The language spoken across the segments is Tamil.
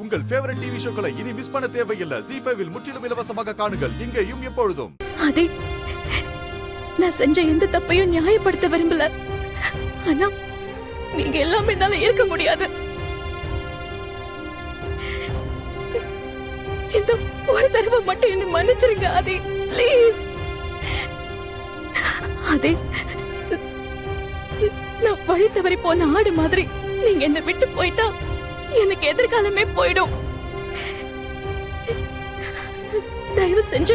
உங்கள் ஃபேவரட் டிவி ஷோக்களை இனி மிஸ் பண்ண தேவையில்லை. ZEE5 இல் முற்றிலும் இலவசமாக காணுங்கள். இங்கேயும் எப்பொழுதும். அதே நான் செஞ்ச எந்த தப்பையும் நியாயப்படுத்த விரும்பல. ஆனா நீங்க எல்லாமே என்னால இருக்க முடியாது. இந்த ஒரு தடவை மட்டும் என்ன மன்னிச்சிருங்க ஆதி, ப்ளீஸ். அதே நான் வழி தவறி போன ஆடு மாதிரி நீங்க என்ன விட்டு போயிட்டா எனக்கு எதிர்காலமே போயிடும். தயவு செஞ்சு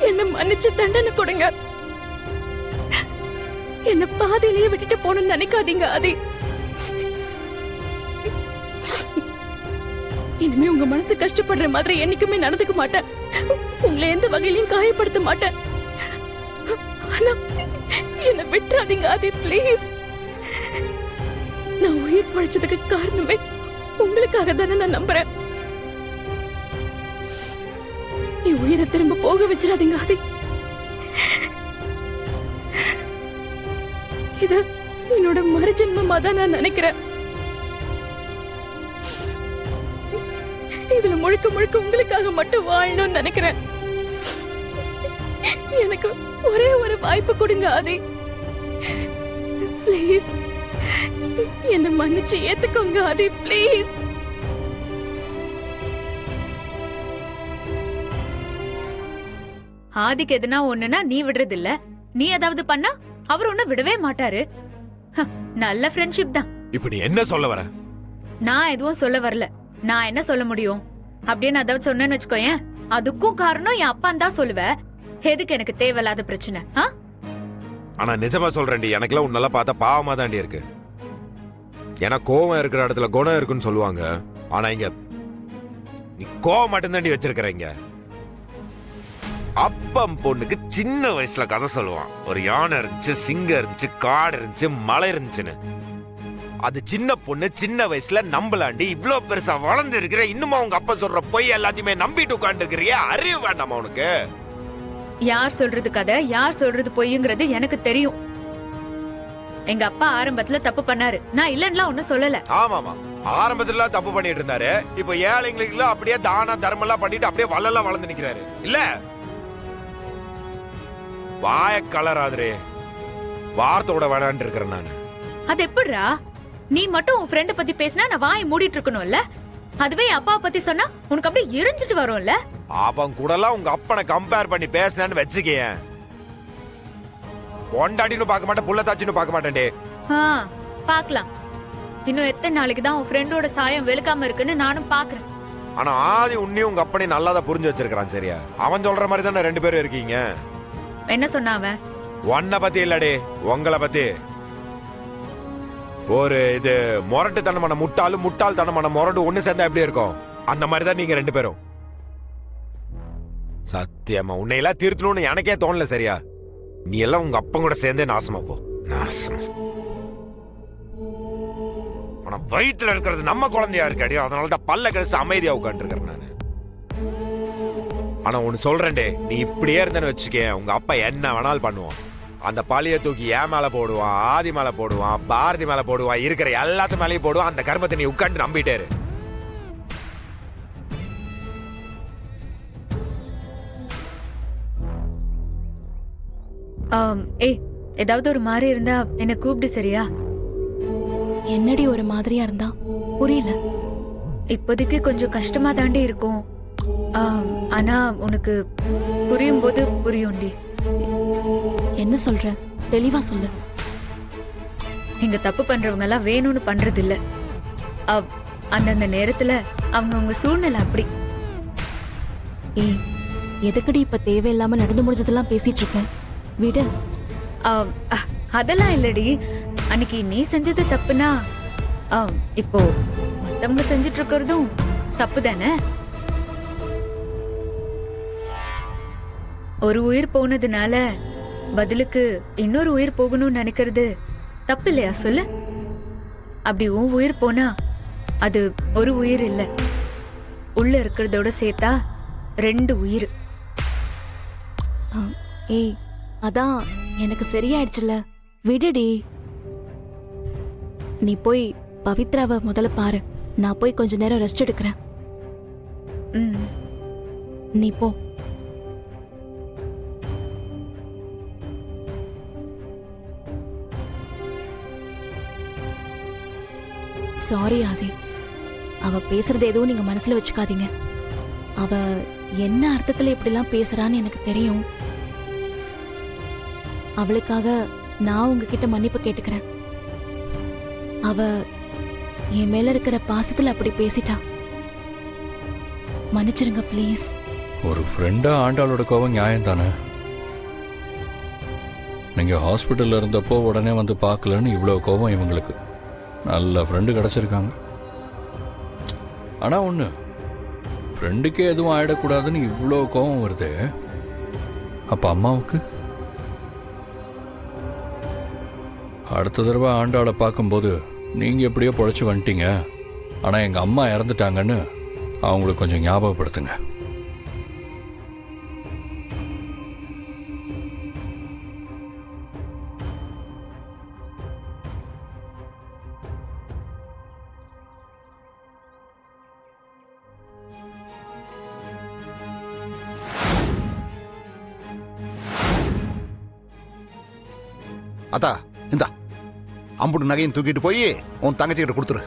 என்ன மன்னிச்சு தண்டனை கொடுங்க. என்ன பாதையிலேயே விட்டுட்டு போகணும்னு நினைக்காதீங்க ஆதி. இனிமே உங்க மனசு கஷ்டப்படுற மாதிரி என்னைக்குமே நடந்துக்க மாட்டேன். உங்களை எந்த வகையிலையும் காயப்படுத்த மாட்டேன். ஆனா என்ன விட்டுறாதீங்க ஆதி, ப்ளீஸ். நான் உயிர் பழைச்சதுக்கு காரணமே உங்களுக்காக தானே நான் நம்புறேன். என் உயிரை திரும்ப போக வச்சிடாதீங்க ஆதி. இது என்னோட மறுஜென்மமா தான் நான் நினைக்கிறேன். இதுல முழுக்க முழுக்க உங்களுக்காக மட்டும் வாழணும்னு நினைக்கிறேன். எனக்கு ஒரே ஒரு வாய்ப்பு கொடுங்க ஆதி, ப்ளீஸ். என்ன மன்னிச்சு ஏத்துக்கோங்க ஆதி, ப்ளீஸ். ஆதிக்கு எதுனா ஒண்ணுனா நீ விடுறது இல்ல, நீ ஏதாவது பண்ணா அவர் ஒண்ணு விடவே மாட்டாரு. நல்ல ஃப்ரெண்ட்ஷிப் தான். இப்ப நீ என்ன சொல்ல வர? நான் எதுவும் சொல்ல வரல. நான் என்ன சொல்ல முடியும்? அப்படியே நான் ஏதாவது சொன்னேன்னு வச்சுக்கோயேன், அதுக்கும் காரணம் என் அப்பான்னு தான் சொல்லுவேன். எதுக்கு எனக்கு தேவையில்லாத பிரச்சனை? ஆனா நிஜமா சொல்றேன்டி, எனக்குலாம் உன்னெல்லாம் பார்த்தா பாவமா தாண்டி இருக்கு. ஏன்னா கோவம் இருக்கிற இடத்துல குணம் இருக்குன்னு சொல்லுவாங்க. ஆனா இங்க நீ கோவம் மட்டும் தாண்டி வச்சிருக்கிற. இங்க அப்பம் பொண்ணுக்கு சின்ன வயசுல கதை சொல்லுவான். ஒரு யானை இருந்துச்சு, சிங்கம் இருந்துச்சு, காடு இருந்துச்சு, மலை இருந்துச்சுன்னு. அது சின்ன பொண்ணு சின்ன வயசுல நம்பலாண்டி இவ்ளோ பெருசா வளர்ந்து இருக்கிற. இன்னுமா உங்க அப்பா சொல்ற பொய் எல்லாத்தையுமே நம்பிட்டு உட்கார்ந்து இருக்கிறிய? அறிவு வேண்டாமா உனக்கு? யார் சொல்றது கதை, யார் சொல்றது பொய்ங்கிறது எனக்கு தெரியும். எங்க அப்பா ஆரம்பத்துல தப்பு பண்ணாரு, நான் இல்லன்னுலாம் ஒண்ணும் சொல்லல. ஆமாமா, ஆரம்பத்துல தப்பு பண்ணிட்டு இருந்தாரு. இப்ப ஏழைங்களுக்கு அப்படியே தான தர்மம் எல்லாம் பண்ணிட்டு அப்படியே வள்ளலாம் வளர்ந்து நிக்கிறாரு இல்ல? வாய கலராதரே, வார்த்தோட வேணான்னு இருக்கிறேன் நானு. அது எப்படிரா? நீ மட்டும் உன் ஃப்ரெண்ட் பத்தி பேசினா நான் வாயை மூடிட்டு இருக்கணும்ல? அதுவே அப்பா பத்தி சொன்னா உனக்கு அப்படியே எரிஞ்சிட்டு வரும்ல? அவன் கூடலாம் உங்க அப்பனை கம்பேர் பண்ணி பேசினான்னு வச்சுக்கேன், பொண்டாட்டின்னு பார்க்க மாட்டேன், புள்ளத்தாச்சின்னு பார்க்க மாட்டேன்டே. பாக்கலாம். இன்னும் எத்தனை நாளைக்கு தான் உன் ஃப்ரெண்டோட சாயம் வெளுக்காம இருக்குன்னு நானும் பாக்குறேன். ஆனா ஆதி உன்னையும் உங்க அப்பனை நல்லாதான் புரிஞ்சு வச்சிருக்கான். சரியா? அவன் சொல்ற மாதிரி தானே ரெண்டு பேரும் இருக்கீங்க. என்ன சொன்ன அவன்? உன்னை பத்தி இல்லடே, உங்களை பத்தி. ஒரு இது முரட்டு தனமான முட்டாளு, முட்டாள் தனமான முரட்டு ஒண்ணு சேர்ந்தா எப்படி இருக்கும்? அந்த மாதிரிதான் நீங்க ரெண்டு பேரும். சத்தியமா உன்னை எல்லாம் தீர்த்தணும்னு எனக்கே தோணல. சரியா? நீ எல்லாம் உங்க அப்பன் கூட சேர்ந்தே நாசமா போ. நாசம். ஆனா வயிற்றுல இருக்கிறது நம்ம குழந்தையா இருக்காடி, அதனாலதான் பல்ல கழிச்சு அமைதியா உட்காந்து இருக்கிறேன் நானு. ஆனா ஒண்ணு சொல்றேன்டே, நீ இப்படியே இருந்தேன்னு வச்சுக்கேன், உங்க அப்பா என்ன வேணாலும் பண்ணுவான். அந்த பழிய தூக்கி ஏன் மேல போடுவான், ஆதி மேல போடுவான், பாரதி மேல போடுவான், இருக்கிற எல்லாத்து மேலேயும் போடுவான். அந்த கர்மத்தை நீ உட்காந்து நம்பிட்டேரு. ஏதாவது ஒரு மாதிரி இருந்தா என்ன கூப்பிடு, சரியா? என்னடி ஒரு மாதிரியா இருந்தா? புரியல. இப்போதைக்கு கொஞ்சம் கஷ்டமா தாண்டி இருக்கும். ஆனா உனக்கு புரியும் போது புரியும்டி. என்ன சொல்ற? தெளிவா சொல்லு. இங்க தப்பு பண்றவங்க எல்லாம் வேணும்னு பண்றது இல்ல. அந்தந்த நேரத்துல அவங்க சூழ்நிலை அப்படி. எதுக்கடி இப்ப தேவையில்லாம நடந்து முடிஞ்சதெல்லாம் பேசிட்டு இருக்கேன்? விடு. அதெல்லாம் இல்லடி. அன்னைக்கு நீ செஞ்சது தப்புனா இப்போ மத்தவங்க செஞ்சிட்டு இருக்கிறதும் தப்பு தானே? ஒரு உயிர் போனதுனால பதிலுக்கு இன்னொரு உயிர் போகணும்னு நினைக்கிறது தப்பு இல்லையா சொல்லு? அப்படி உன் உயிர் போனா அது ஒரு உயிர் இல்ல, உள்ள இருக்கிறதோட சேர்த்தா 2 உயிர். அதான் எனக்கு சரியாயிடுச்சுல, விடுடி. நீ போய் பவித்ராவை முதல்ல பாரு, நான் போய் கொஞ்ச நேரம் ரெஸ்ட் எடுக்கிறேன். ம். நீ போ. சாரி ஆதி, அவ பேசுறது எதுவும் நீங்க மனசுல வச்சுக்காதீங்க. அவ என்ன அர்த்தத்துல இப்படிலாம் பேசுறான்னு எனக்கு தெரியும். அவளுக்காக நான் உங்ககிட்ட மன்னிப்பு கேட்டுக்கிறேன். அவ என் மேல இருக்கிற பாசத்துல அப்படி பேசிட்டா. மன்னிச்சிருங்க ப்ளீஸ். ஒரு ஃப்ரெண்டா ஆண்டாளோட கோவம் நியாயம் தானே. நீங்க ஹாஸ்பிட்டல்ல இருந்தப்போ உடனே வந்து பார்க்கலன்னு இவ்வளோ கோவம் இவங்களுக்கு. நல்ல ஃப்ரெண்டு கிடைச்சிருக்காங்க. ஆனா ஒன்று, ஃப்ரெண்டுக்கே எதுவும் ஆயிடக்கூடாதுன்னு இவ்வளோ கோவம் வருது. அப்ப அம்மாவுக்கு அடுத்த தடவை ஆண்டாளை பார்க்கும்போது நீங்க எப்படியோ பொழைச்சி வந்துட்டீங்க, ஆனா எங்க அம்மா இறந்துட்டாங்கன்னு அவங்களுக்கு கொஞ்சம் ஞாபகப்படுத்துங்க. அதா இந்தா, அம்புட்டு நகையும் தூக்கிட்டு போய் உன் தங்கச்சி கிட்ட கொடுத்துரு.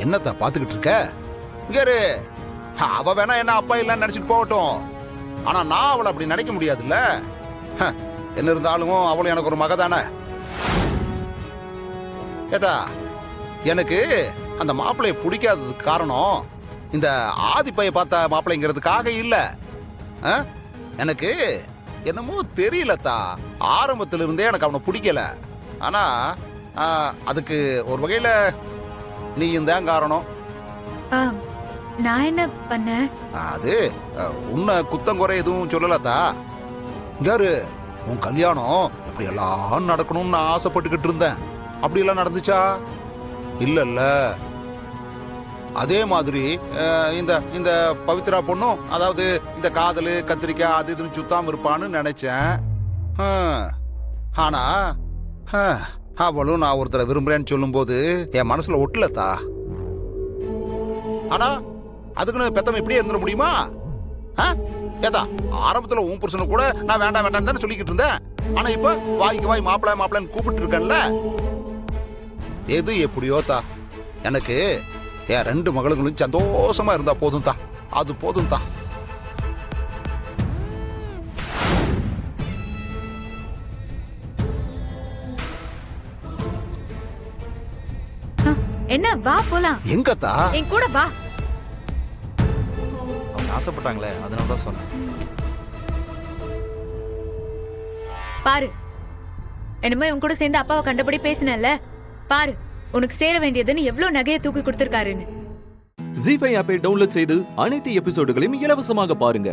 என்னத்தா பாத்துக்கிட்டு இருக்க? இங்க இரு. அவ வேணா என்ன அப்பா இல்லன்னு நினைச்சிட்டு போகட்டும், ஆனா நான் அவளை அப்படி நினைக்க முடியாதுல்ல. என்ன இருந்தாலும் அவளும் எனக்கு ஒரு மக தானே. ஏதா, எனக்கு அந்த மாப்பிள்ளைய பிடிக்காததுக்கு காரணம் இந்த ஆதிப்பைய பார்த்த மாப்பிள்ளைங்கிறதுக்காக இல்ல. எனக்கு என்னமோ தெரியலத்தா, ஆரம்பத்துல இருந்தே எனக்கு அவனை பிடிக்கல. ஆனா அதுக்கு ஒரு வகையில நீயும் தான் காரணம். நான் என்ன பண்ண? அது உன்னை குத்தங்குறை எதுவும் சொல்லலத்தா. யாரு, உன் கல்யாணம் இப்படி எல்லாம் நடக்கணும்னு நான் ஆசைப்பட்டுக்கிட்டு இருந்தேன். அப்படி எல்லாம் நடந்துச்சா? இல்ல. அதே மாதிரி இந்த இந்த பவித்ரா பொண்ணும், அதாவது இந்த காதல் கத்திரிக்காய் அது இதுன்னு சுத்தாம இருப்பான்னு நினைச்சேன். ஆனா அவளும் நான் ஒருத்தரை விரும்புறேன்னு சொல்லும் போது என் மனசுல ஒட்டலத்தா. ஆனா அதுக்குன்னு பெத்தவன் இப்படியே இருந்துட முடியுமா? ஏதா, ஆரம்பத்துல உன் புருஷனு கூட நான் வேண்டாம் வேண்டாம் தானே சொல்லிக்கிட்டு இருந்தேன். ஆனா இப்ப வாய்க்கு வாய் மாப்பிள்ள மாப்பிள்ளன்னு கூப்பிட்டு இருக்கேன்ல. எது எப்படியோ தா, எனக்கு என் 2 மகளுங்களும் சந்தோஷமா இருந்தா போதும் தா. அது போதும் தா. என்ன, வா போலாம். எங்கத்தா? என் கூட வா. அவங்க ஆசைப்பட்டாங்களே, அதனால தான் சொன்னேன். பாரு, என்னமோ இவன் கூட சேர்ந்து அப்பாவை கண்டபடி பேசினல்ல. பாரு, உனக்கு சேர வேண்டியதுன்னு எவ்வளவு நகையை தூக்கி கொடுத்திருக்காருன்னு. ஜீ5 ஆப்பை டவுன்லோட் செய்து அனைத்து எபிசோடுகளையும் இலவசமாக பாருங்க.